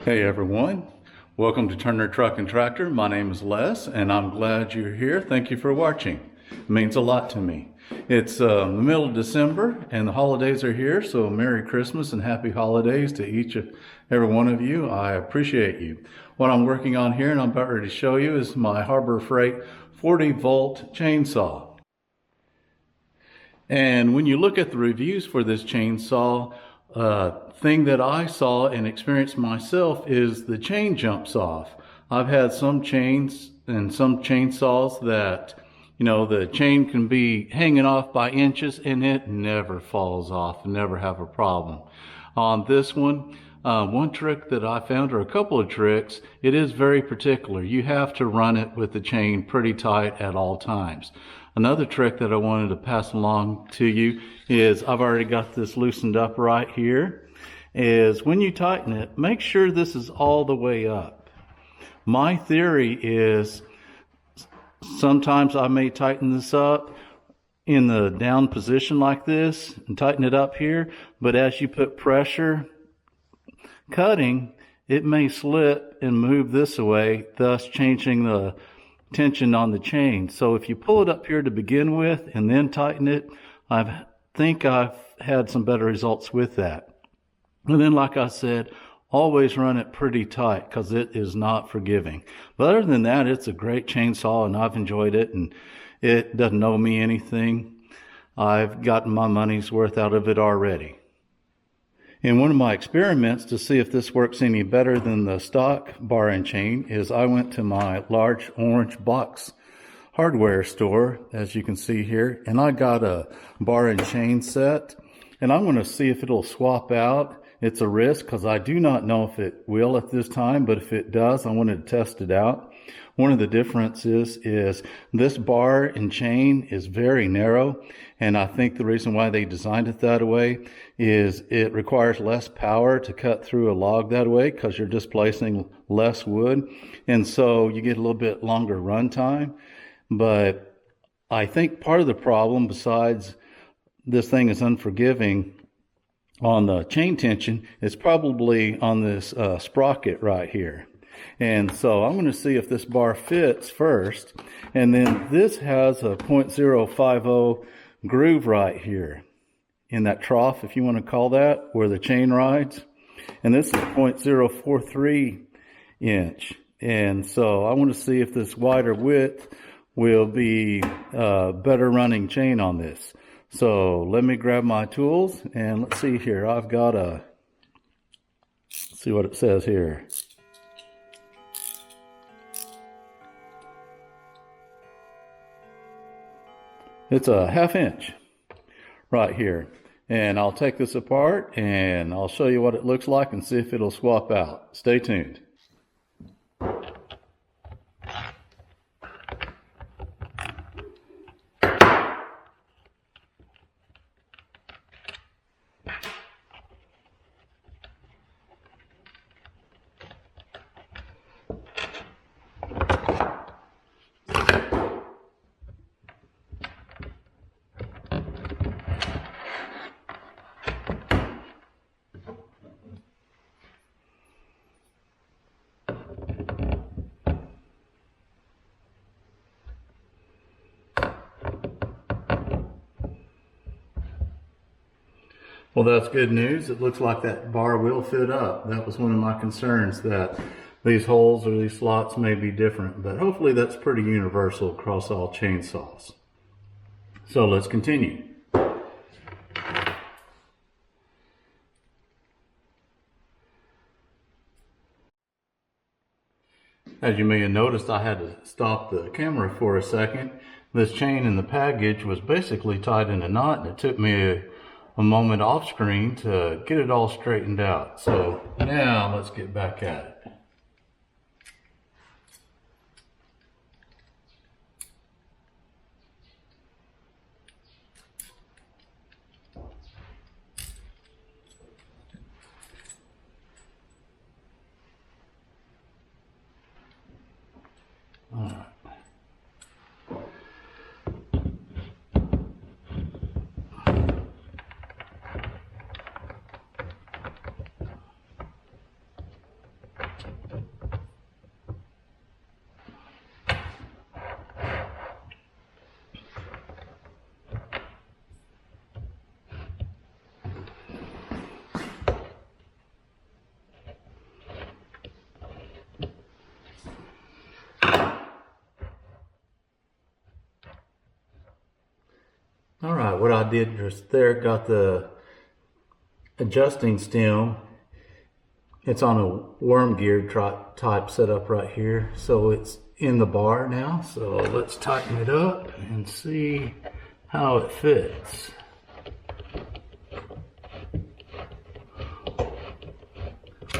Hey everyone, welcome to Turner Truck and Tractor. My name is Les and I'm glad you're here. Thank you for watching. It means a lot to me. It's the middle of December and the holidays are here, so Merry Christmas and Happy Holidays to each and every one of you. I appreciate you. What I'm working on here and I'm about ready to show you is my Harbor Freight 40-volt chainsaw. And when you look at the reviews for this chainsaw, thing that I saw and experienced myself is the chain jumps off. I've had some chains and some chainsaws that, the chain can be hanging off by inches and it never falls off, never have a problem. On this one trick that I found, or a couple of tricks, it is very particular. You have to run it with the chain pretty tight at all times. Another trick that I wanted to pass along to you is, I've already got this loosened up right here, is when you tighten it, make sure this is all the way up. My theory is sometimes I may tighten this up in the down position like this and tighten it up here, but as you put pressure cutting, it may slip and move this away, thus changing the tension on the chain. So if you pull it up here to begin with and then tighten it, I think I've had some better results with that. And then, like I said, always run it pretty tight because it is not forgiving. But other than that, it's a great chainsaw and I've enjoyed it, and it doesn't owe me anything. I've gotten my money's worth out of it already. In one of my experiments to see if this works any better than the stock bar and chain is I went to my large orange box hardware store, as you can see here, and I got a bar and chain set, and I'm going to see if it'll swap out. It's a risk because I do not know if it will at this time, but if it does, I wanted to test it out. One of the differences is this bar and chain is very narrow, and I think the reason why they designed it that way is it requires less power to cut through a log that way because you're displacing less wood, and so you get a little bit longer run time. But I think part of the problem, besides this thing is unforgiving on the chain tension, is probably on this sprocket right here. And so I'm going to see if this bar fits first. And then this has a 0.050 groove right here in that trough, if you want to call that, where the chain rides. And this is 0.043 inch. And so I want to see if this wider width will be better running chain on this. So let me grab my tools and let's see here. I've got let's see what it says here. It's a 1/2 inch right here. And I'll take this apart and I'll show you what it looks like and see if it'll swap out. Stay tuned. Well, that's good news. It looks like that bar will fit up. That was one of my concerns, that these holes or these slots may be different, but hopefully that's pretty universal across all chainsaws. So let's continue. As you may have noticed, I had to stop the camera for a second. This chain in the package was basically tied in a knot, and it took me a moment off screen to get it all straightened out. So now let's get back at it. All right. All right, what I did just there, got the adjusting stem. It's on a worm gear type setup right here. So it's in the bar now. So let's tighten it up and see how it fits.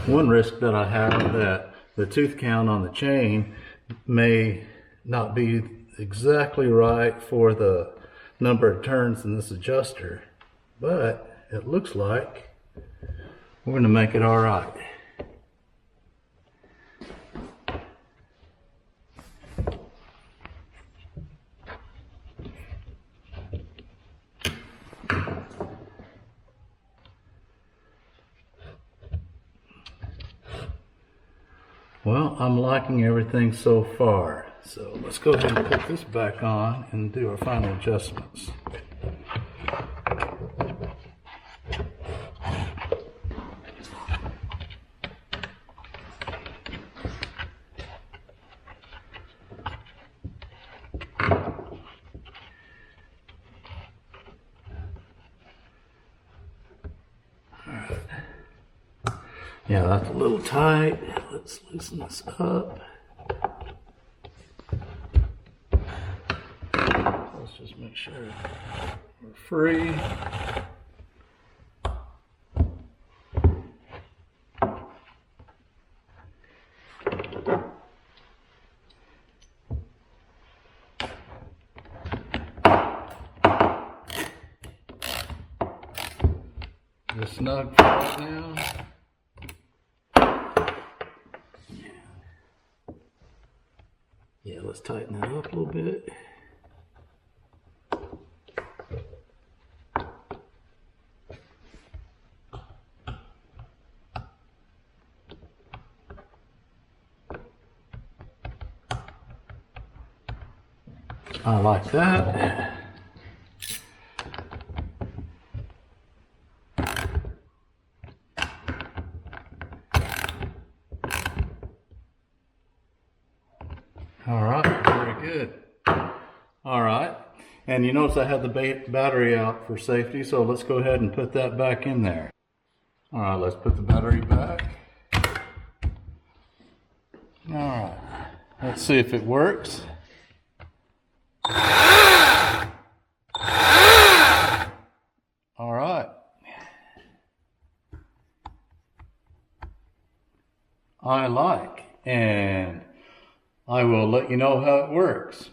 One risk that I have that the tooth count on the chain may not be exactly right for the number of turns in this adjuster, but it looks like we're going to make it all right. Well, I'm liking everything so far. So let's go ahead and put this back on and do our final adjustments. Yeah, that's a little tight. Let's loosen this up. Let's just make sure we're free. We're snug for right now. Yeah, let's tighten that up a little bit. I like that. All right, very good. All right, and you notice I had the battery out for safety, so let's go ahead and put that back in there. All right, let's put the battery back. All right, let's see if it works. All right. I like, and I will let you know how it works.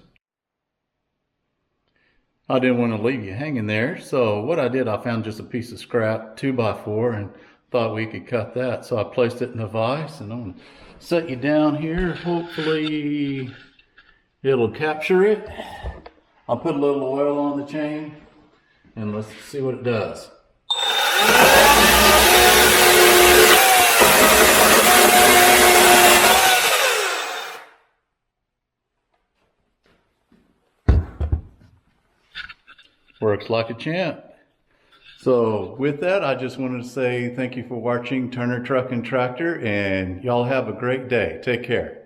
I didn't want to leave you hanging there, so what I did, I found just a piece of scrap 2x4 and thought we could cut that. So I placed it in a vise, and I'm going to set you down here. Hopefully it'll capture it. I'll put a little oil on the chain and let's see what it does. Works like a champ. So with that, I just wanted to say thank you for watching Turner Truck and Tractor, and y'all have a great day. Take care.